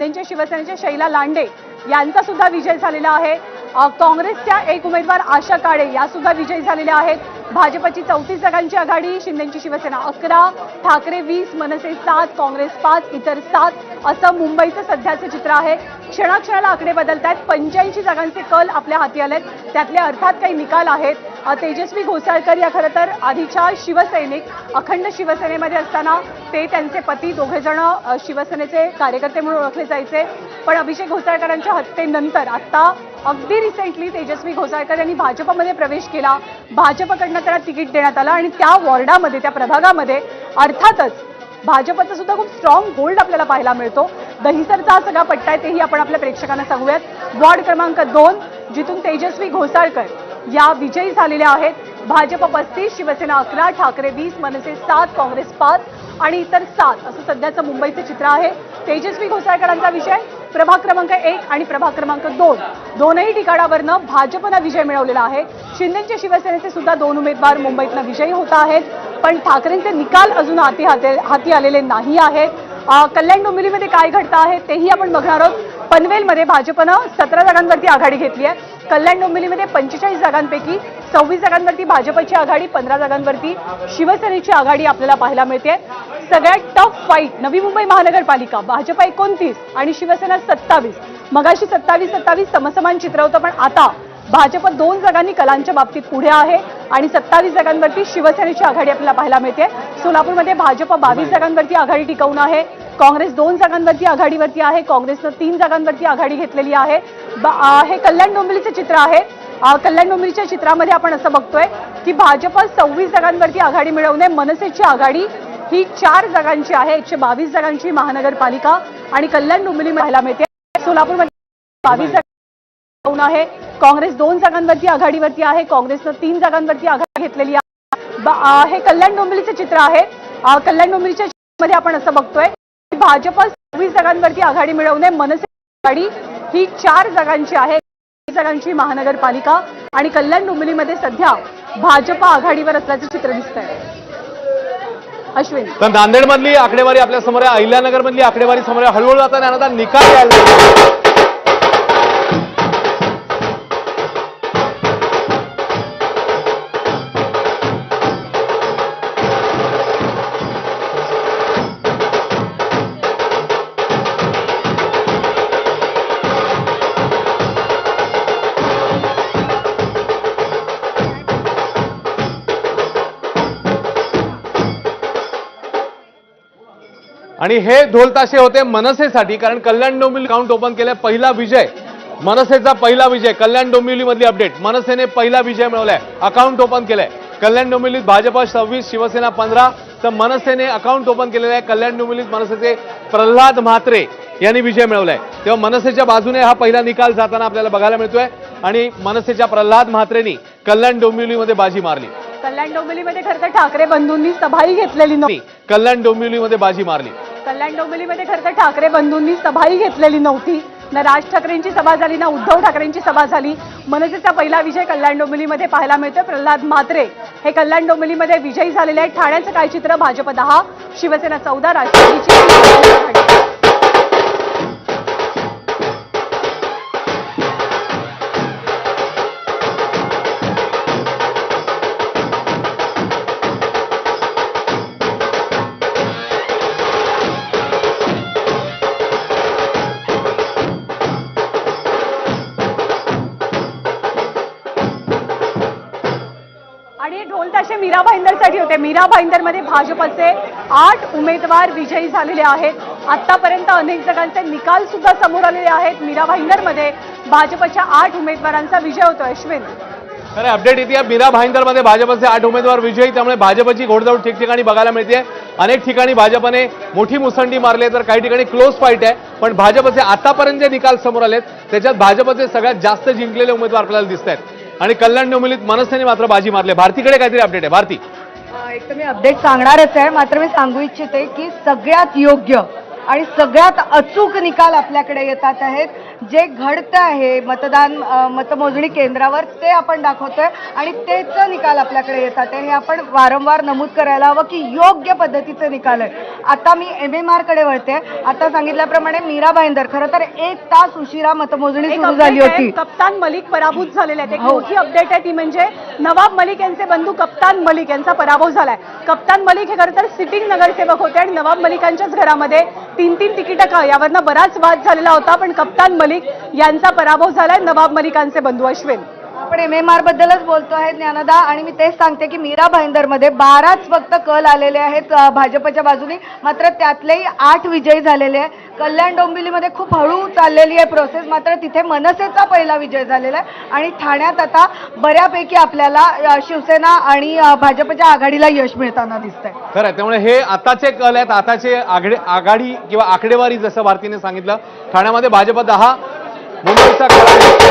त्यांच्या शिवसेनेच्या शैला लांडे यांचा सुद्धा विजय झालेला आहे। काँग्रेसच्या एक उमेदवार आशा काळे या सुद्धा विजयी झालेल्या आहेत। भाजपची 34 जागांची आघाडी, शिंदेची शिवसेना 11, ठाकरे 20, मनसे 7, काँग्रेस 5, इतर 7 असं मुंबईचं सध्याचं चित्र आहे। क्षणाक्षणाला आकडे बदलत आहेत। 85 जागांचे कल आपल्या हाती आलेत, त्यातले अर्थात काही निकाल आहेत। तेजस्वी घोसाळकर या खरं तर आधीच्या शिवसैनिक, अखंड शिवसेनेमध्ये असताना ते त्यांचे पती दोघे जण शिवसेनेचे कार्यकर्ते म्हणून ओळखले जायचे, पण अभिषेक घोसाळकरांच्या हत्येनंतर आता अगदी रिसेंटली तेजस्वी घोसाळकर यांनी भाजपमध्ये प्रवेश केला। भाजपकडनं त्याला तिकीट देण्यात आलं आणि त्या वॉर्डामध्ये, त्या प्रभागामध्ये अर्थातच भाजपचं सुद्धा खूप स्ट्रॉंग होल्ड आपल्याला पाहायला मिळतो। दहिसरचा हा सगळा पट्टा आहे, तेही आपण आपल्या प्रेक्षकांना सांगूयात। वॉर्ड क्रमांक 2 जिथून तेजस्वी घोसाळकर या विजयी झालेल्या आहेत। भाजप 35, शिवसेना 11, ठाकरे 20, मनसे 7, काँग्रेस 5 आणि इतर 7 असं सध्याचं मुंबईचं चित्र आहे। तेजस्वी घोसाळकरांचा विजय प्रभाग क्रमांक 1 आणि प्रभाग क्रमांक 2 दोनही ठिकाणावरनं भाजपनं विजय मिळवलेला आहे। शिंदेच्या शिवसेनेचे सुद्धा 2 उमेदवार मुंबईतनं विजयी होत आहेत, पण ठाकरेंचे निकाल अजून हाती आलेले नाही आहेत। कल्याण डोंबिवलीमध्ये काय घडतं आहे तेही आपण बघणार आहोत। पनवेलमध्ये भाजपनं 17 जागांवरती आघाडी घेतली आहे। कल्याण डोंबिवलीमध्ये 45 जागांपैकी 26 जागांवरती भाजपची आघाडी, 15 जागांवरती शिवसेनेची आघाडी आपल्याला पाहायला मिळते। सगळ्यात टफ फाईट नवी मुंबई महानगरपालिका, भाजप 29 आणि शिवसेना 27। मगाशी 27-27 समसमान चित्र होतं, पण आता भाजप 2 जागांनी कलांच्या बाबतीत पुढे आहे आणि 27 जागांवरती शिवसेनेची आघाडी आपल्याला पाहायला मिळते। सोलापूरमध्ये भाजप 22 जागांवरती आघाडी टिकवून आहे। काँग्रेस 2 जागांवरती आघाडीवरती आहे। काँग्रेसनं 3 जागांवरती आघाडी घेतलेली आहे। हे कल्याण डोंबिवलीचं चित्र आहे। कल्याण डोंबिवलीच्या चित्रामध्ये आपण असं बघतोय की भाजप 26 जागांवरती आघाडी मिळवणे, मनसेची आघाडी ही 4 जागांची आहे। 122 जागांची महानगरपालिका आणि कल्याण डोंबिवली पाहायला मिळते। सोलापूरमध्ये 22 जागा आहे। काँग्रेस 2 जागांवरती आघाडीवरती आहे। काँग्रेसनं 3 जागांवरती आघाडी घेतलेली आहे। हे कल्याण डोंबिवलीचं चित्र आहे। कल्याण डोंबिवलीच्या चित्रामध्ये आपण असं बघतोय की भाजप 26 जागांवरती आघाडी मिळवणे, मनसेची आघाडी ही 4 जागांची आहे। 122 जागांची महानगरपालिका आणि कल्याण डोंबिवलीमध्ये सध्या भाजप आघाडीवर असल्याचं चित्र दिसतंय। अश्विन, तर नांदेडमधली आकडेवारी आपल्या समोर आहे, अहिल्यानगरमधली आकडेवारी समोर आहे। हळूहळू आता ज्ञानदा निकाल यायला आणि हे ढोलताशे होते मनसेसाठी, कारण कल्याण डोंबिवली अकाउंट ओपन केले। पहिला विजय मनसेचा, पहिला विजय कल्याण डोंबिवली मधली अपडेट, मनसेने पहिला विजय मिळवलाय, अकाउंट ओपन केलंय। कल्याण डोंबिवलीत भाजप 26, शिवसेना 15, तर मनसेने अकाउंट ओपन केलेलं आहे। कल्याण डोंबिवलीत मनसेचे प्रल्हाद म्हात्रे यांनी विजय मिळवलाय, तेव्हा मनसेच्या बाजूने हा पहिला निकाल जाताना आपल्याला बघायला मिळतोय आणि मनसेच्या प्रल्हाद म्हात्रेंनी कल्याण डोंबिवलीमध्ये बाजी मारली। कल्याण डोंबिवलीमध्ये खरं तर ठाकरे बंधूंनी सभाही घेतलेली नव्हती। कल्याण डोंबिवलीमध्ये बाजी मारली। कल्याण डोंबिवलीमध्ये खरं तर ठाकरे बंधूंनी सभाही घेतलेली नव्हती। ना राज ठाकरेंची सभा झाली, ना उद्धव ठाकरेंची सभा झाली। मनसेचा पहिला विजय कल्याण डोंबिवलीमध्ये पाहायला मिळतोय। प्रल्हाद म्हात्रे हे कल्याण डोंबिवलीमध्ये विजयी झालेले आहेत। ठाण्याचं काय चित्र? भाजप 10, शिवसेना 14, राष्ट्रवादीची ढोल ताशे मीरा भाईंदरसाठी होते। मीरा भाईंदरमध्ये भाजपचे 8 उमेदवार विजयी झालेले आहेत। आतापर्यंत अनेक जागांचे निकाल सुद्धा समोर आलेले आहेत। मीरा भाईंदरमध्ये भाजपच्या 8 उमेदवारांचा विजय होतोय। अश्विन, खरं अपडेट येते, मीरा भाईंदरमध्ये भाजपचे 8 उमेदवार विजयी, त्यामुळे भाजपची घोडदौड ठिकठिकाणी बघायला मिळते। अनेक ठिकाणी भाजपने मोठी मुसंडी मारली, तर काही ठिकाणी क्लोज फाईट आहे, पण भाजपचे आतापर्यंत जे निकाल समोर आलेत त्याच्यात भाजपचे सगळ्यात जास्त जिंकलेले उमेदवार आपल्याला दिसत आहेत आणि कल्याण डोंबिवलीत मनसेने मात्र बाजी मारली। भारतीकडे काहीतरी अपडेट आहे। भारती, एक तर मी अपडेट सांगणारच आहे, मात्र मी सांगू इच्छिते की सगळ्यात योग्य आणि सगळ्यात अचूक निकाल आपल्याकडे येतात आहेत. जे घडतं आहे मतमोजणी केंद्रावर ते आपण दाखवतोय आणि तेच निकाल आपल्याकडे येतात आहे. हे आपण वारंवार नमूद करायला हवं की योग्य पद्धतीचे निकाल आहे. आता मी MMR कडे वळते. आता सांगितल्याप्रमाणे मीरा भाईंदर खरं तर 1 तास उशिरा मतमोजणी सुरू झाली होती. कप्तान मलिक पराभूत झालेले आहेत. एक मोठी अपडेट आहे ती म्हणजे नवाब मलिक यांचे बंधू कप्तान मलिक यांचा पराभव झालाय. कप्तान मलिक हे खरं तर सिटिंग नगरसेवक होते आणि नवाब मलिकांच्याच घरामध्ये 3-3 तिकीट का यावरनं बराच वाद झालेला होता, पण कप्तान मलिक यांचा पराभव झालाय. नवाब मलिकांचे बंधू अश्विन, आपण MMR बद्दलच बोलतो आहे ज्ञानदा, आणि मी तेच सांगते की मीरा भाईंदरमध्ये 12च फक्त कल आलेले आहेत भाजपच्या बाजूने, मात्र त्यातलेही 8 विजयी झालेले आहे. कल्याण डोंबिवलीमध्ये खूप हळू चाललेली आहे प्रोसेस, मात्र तिथे मनसेचा पहिला विजय झालेला आहे आणि ठाण्यात आता बऱ्यापैकी आपल्याला शिवसेना आणि भाजपच्या आघाडीला यश मिळताना दिसतंय. खरं आहे. त्यामुळे हे आताचे कल आहेत, आताचे आघाडी किंवा आकडेवारी जसं भारतीने सांगितलं. ठाण्यामध्ये भाजप 10, मुंबईचा खरा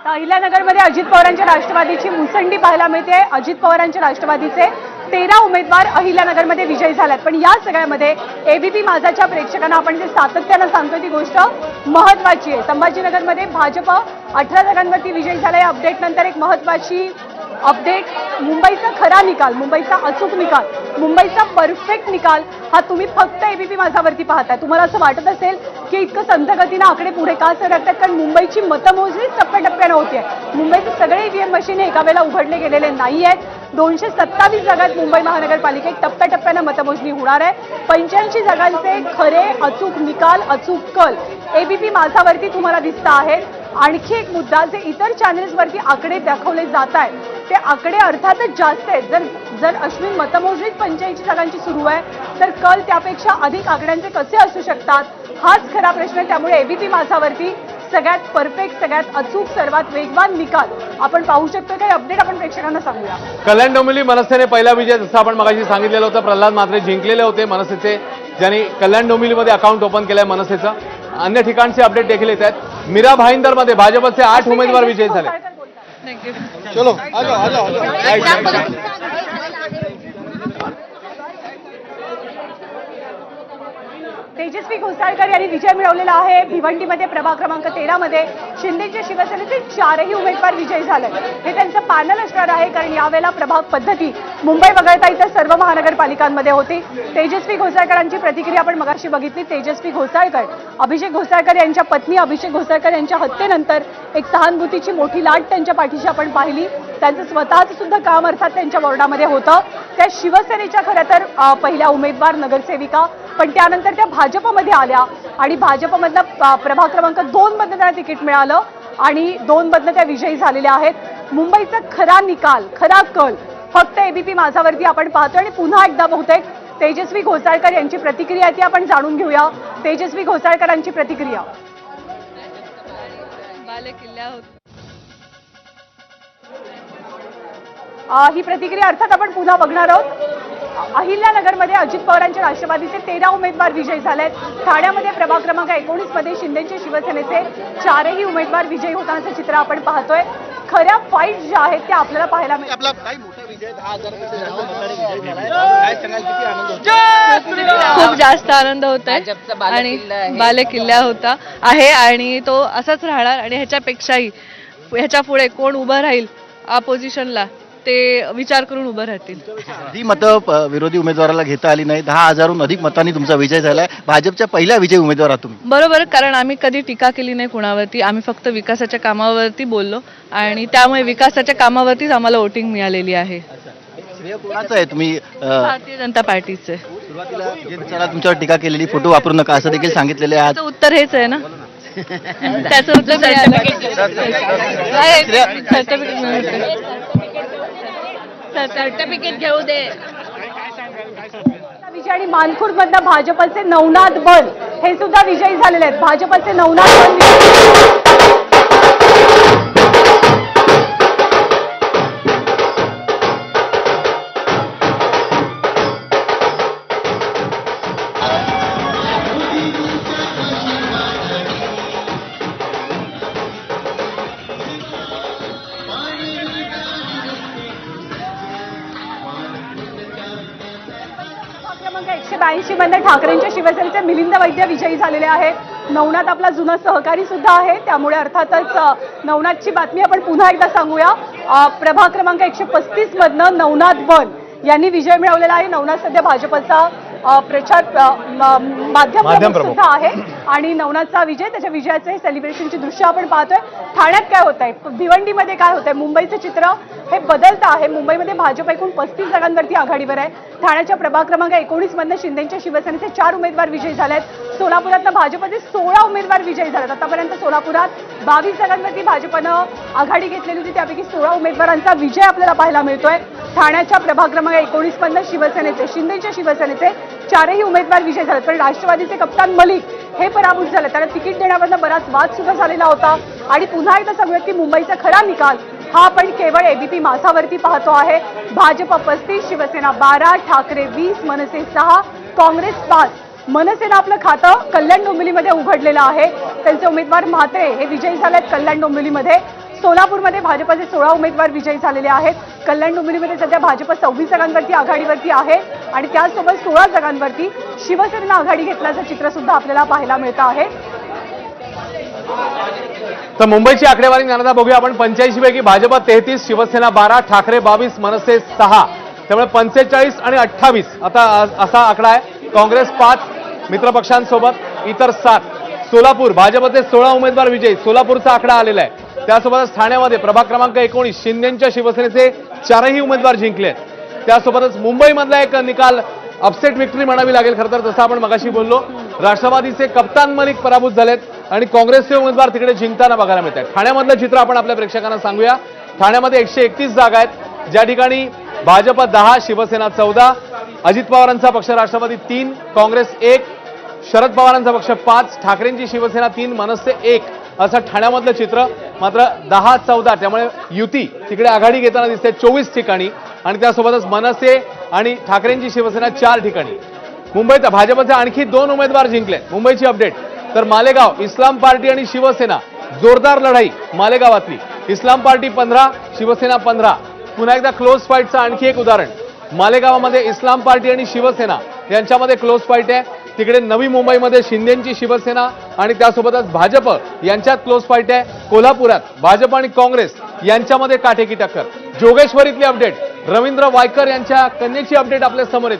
अहिल्यानगरमध्ये अजित पवारांच्या राष्ट्रवादीची मुसंडी पाहायला मिळते. अजित पवारांच्या राष्ट्रवादीचे 13 उमेदवार अहिल्यानगरमध्ये विजयी झाल्यात. पण या सगळ्यामध्ये ABP माझाच्या प्रेक्षकांना आपण जे सातत्यानं सांगतो ती गोष्ट महत्वाची आहे. संभाजीनगरमध्ये भाजप 18 जागांवरती विजयी झाला. या अपडेट नंतर एक महत्वाची अपडेट, मुंबईचा खरा निकाल, मुंबईचा अचूक निकाल, मुंबईचा परफेक्ट निकाल हा तुम्ही फक्त ABP माझावरती पाहताय. तुम्हाला असं वाटत असेल की इतकं संथ गतीनं आकडे पुढे का सरकतात, कारण मुंबईची मतमोजणी टप्प्याटप्प्यानं होते. मुंबईचे सगळे EVM मशीन एका वेळेला उघडले गेलेले नाही आहेत. 227 जागात मुंबई महानगरपालिकेत टप्प्याटप्प्यानं मतमोजणी होणार आहे. 85 जागांचे खरे अचूक निकाल, अचूक कल ABP माझावरती तुम्हाला दिसत आहेत. आणखी एक मुद्दा, जे इतर चॅनेल्सवरती आकडे दाखवले जात आहेत ते आकडे अर्थातच जास्त आहेत. जर अश्विन मतमोजणीत 85 जागांची सुरू आहे तर कल त्यापेक्षा अधिक आकड्यांचे कसे असू शकतात, हाच खरा प्रश्न आहे. त्यामुळे ABP माझावरती सगळ्यात परफेक्ट, सगळ्यात अचूक, सर्वात वेगवान निकाल आपण पाहू शकतो. काही अपडेट आपण प्रेक्षकांना सांगूया. कल्याण डोंबिवली मनसेने पहिला विजय, जसं आपण मगाशी सांगितलेलं होतं, प्रल्हाद म्हात्रे जिंकलेले होते मनसेचे, ज्यांनी कल्याण डोंबिवलीमध्ये अकाउंट ओपन केलंय मनसेचं. अन्य ठिकाणचे अपडेट देखील येत आहेत. मीरा भाईंदरमध्ये भाजपचे 8 उमेदवार विजयी झाले. चलो आ जाओ आ जाओ, आ जाओ. तेजस्वी घोसाळकर यांनी विजय मिळवलेला आहे. भिवंडीमध्ये प्रभाग क्रमांक 13 मध्ये शिंदेच्या शिवसेनेचे 4ही उमेदवार विजयी झाले. हे त्यांचं पॅनल असणार आहे, कारण यावेळेला प्रभाग पद्धती मुंबई वगळता इतर सर्व महानगरपालिकांमध्ये होती. तेजस्वी घोसाळकरांची प्रतिक्रिया आपण मगाशी बघितली. तेजस्वी घोसाळकर, अभिषेक घोसाळकर यांच्या पत्नी अभिषेक घोसाळकर यांच्या हत्येनंतर एक सहानुभूतीची मोठी लाट त्यांच्या पाठीशी आपण पाहिली. त्यांचं स्वतःचं सुद्धा काम अर्थात त्यांच्या वॉर्डामध्ये होतं. त्या शिवसेनेच्या खरं तर पहिल्या उमेदवार नगरसेविका, पण त्यानंतर त्या भाजपमध्ये आल्या आणि भाजपमधनं प्रभाग क्रमांक 2 मधनं त्यांना तिकीट मिळालं आणि 2 मधनं त्या विजयी झालेल्या आहेत. मुंबईचा खरा निकाल, खरा कल फक्त ABP माझावरती आपण पाहतोय. आणि पुन्हा एकदा बहुतेक तेजस्वी घोसाळकर यांची प्रतिक्रिया ती आपण जाणून घेऊया. तेजस्वी घोसाळकरांची प्रतिक्रिया. ही प्रतिक्रिया अर्थात आपण पुन्हा बघणार आहोत. अहिल्यानगरमध्ये अजित पवारांच्या राष्ट्रवादीचे 13 उमेदवार विजयी झालेत. ठाण्यामध्ये प्रभाग क्रमांक 19 मध्ये शिंदेच्या शिवसेनेचे 4ही उमेदवार विजयी होतानाचं चित्र आपण पाहतोय. खऱ्या फाईट ज्या आहेत त्या आपल्याला पाहायला मिळतात. आपला काय मोठा विजय, 10,000 काय सांगाल, किती आनंद होतो? खूप जास्त आनंद होत आहे आणि बालेकिल्ला होता आहे आणि तो असाच राहणार. आणि ह्याच्यापेक्षाही ह्याच्या पुढे कोण उभं राहील अपोजिशनला ते विचार करून उभं राहतील. जी मतं विरोधी उमेदवाराला घेता आली नाही, 10,000हून अधिक मतांनी तुमचा विजय झालाय. भाजपच्या पहिल्या विजय उमेदवार आहात तुम्ही. बरोबर, कारण आम्ही कधी टीका केली नाही कुणावरती. आम्ही फक्त विकासाच्या कामावरती बोललो आणि त्यामुळे विकासाच्या कामावरतीच आम्हाला वोटिंग मिळालेली आहे. कोणाचं आहे तुम्ही? भारतीय जनता पार्टीचे. सुरुवातीला जे चला तुमच्यावर टीका केलेली, फोटो वापरू नका असं देखील सांगितलेले आहे. त्याचं उत्तर हेच आहे ना. त्याचं उत्तर सर्टिफिकेट घेऊ दे. विजय आणि मानखुर्द मधनं भाजपचे नवनाथ बल हे सुद्धा विजयी झालेले आहेत. भाजपचे नवनाथ बल क्रमांक 182 मध्ये ठाकरेंच्या शिवसेनेचे मिलिंद वैद्य विजयी झालेले आहेत. नवनाथ आपला जुना सहकारी सुद्धा आहे, त्यामुळे अर्थातच नवनाथची बातमी आपण पुन्हा एकदा सांगूया. प्रभाग क्रमांक 135 मधनं नवनाथ बन यांनी विजय मिळवलेला आहे. नवनाथ सध्या भाजपचा प्रचार माध्यम प्रमुख सुद्धा आहे आणि नवनाथचा विजय, त्याच्या विजयाचे सेलिब्रेशनची दृश्य आपण पाहतोय. ठाण्यात काय होत आहे, भिवंडीमध्ये काय होत आहे, मुंबईचं चित्र हे बदलतं आहे. मुंबईमध्ये भाजप एकूण 35 जागांवरती आघाडीवर आहे. ठाण्याच्या प्रभाग क्रमांक 19 मधनं शिंदेच्या शिवसेनेचे 4 उमेदवार विजयी झाले आहेत. सोलापुरातनं भाजपचे 16 उमेदवार विजयी झालेत. आतापर्यंत सोलापुरात 22 जागांवरती भाजपनं आघाडी घेतलेली होती, त्यापैकी 16 उमेदवारांचा विजय आपल्याला पाहायला मिळतोय. ठाण्याच्या प्रभाग क्रमांक 19 मधनं शिवसेनेचे, शिंदेच्या शिवसेनेचे 4ही उमेदवार विजयी झालेत. पण राष्ट्रवादीचे कप्तान मलिक हे पराभूत झाले. त्यांना तिकीट देण्याबद्दल बराच वाद सुद्धा झालेला होता. आणि पुन्हा एकदा सांगूयात की मुंबईचा खरा निकाल हा आपण केवळ एबीपी माझावरती पाहतो आहे. भाजप 35, शिवसेना 12, ठाकरे 20, मनसे 6, काँग्रेस 5. मनसेनं आपलं खातं कल्याण डोंबिवलीमध्ये उघडलेलं आहे. त्यांचे उमेदवार म्हात्रे हे विजयी झालेत कल्याण डोंबिवलीमध्ये. सोलापूरमध्ये भाजपचे 16 उमेदवार विजयी झालेले आहेत. कल्याण डोंबिवलीमध्ये सध्या भाजप 26 जागांवरती आघाडीवरती आहे आणि त्याचसोबत 16 जागांवरती शिवसेनेनं आघाडी घेतल्याचं चित्र सुद्धा आपल्याला पाहायला मिळतं आहे. तर मुंबईची आकडेवारी ज्ञानदा बघूया आपण. 85 पैकी भाजप 33, शिवसेना 12, ठाकरे 22, मनसे 6. त्यामुळे 45 आणि 28 आता असा आकडा आहे. काँग्रेस 5, मित्रपक्षांसोबत इतर 7. सोलापूर भाजपचे 16 उमेदवार विजयी, सोलापूरचा आकडा आलेला आहे. त्यासोबतच ठाण्यामध्ये प्रभाग क्रमांक 19 शिंदेच्या शिवसेनेचे 4ही उमेदवार जिंकले. त्यासोबतच मुंबईमधला एक निकाल अपसेट विक्ट्री म्हणावी लागेल खरं तर, जसं आपण मगाशी बोललो. राष्ट्रवादीचे कप्तान मलिक पराभूत झालेत आणि काँग्रेसचे उमेदवार तिकडे जिंकताना बघायला मिळत आहेत. ठाण्यामधलं चित्र आपण आपल्या प्रेक्षकांना सांगूया. ठाण्यामध्ये 131 जागा आहेत, ज्या ठिकाणी भाजप 10, शिवसेना 14, अजित पवारांचा पक्ष राष्ट्रवादी 3, काँग्रेस 1, शरद पवारांचा पक्ष 5, ठाकरेंची शिवसेना 3, मनसे 1 असं ठाण्यामधलं चित्र. मात्र 10-14 त्यामुळे युती तिकडे आघाडी घेताना दिसते 24 ठिकाणी आणि त्यासोबतच मनसे आणि ठाकरेंची शिवसेना 4 ठिकाणी. मुंबईत भाजपचे आणखी 2 उमेदवार जिंकले. मुंबईची अपडेट तर मालेगाव, इस्लाम पार्टी आणि शिवसेना जोरदार लढाई मालेगावातली. इस्लाम पार्टी 15, शिवसेना 15. पुन्हा एकदा क्लोज फाईटचं आणखी एक उदाहरण. मालेगावामध्ये इस्लाम पार्टी आणि शिवसेना यांच्यामध्ये क्लोज फाईट आहे. तिकडे नवी मुंबईमध्ये शिंदेची शिवसेना आणि त्यासोबतच भाजप यांच्यात क्लोज फाईट आहे. कोल्हापुरात भाजप आणि काँग्रेस यांच्यामध्ये काटेकी टक्कर. जोगेश्वरीतली अपडेट, रवींद्र वायकर यांच्या कन्येची अपडेट आपल्या समोर येते.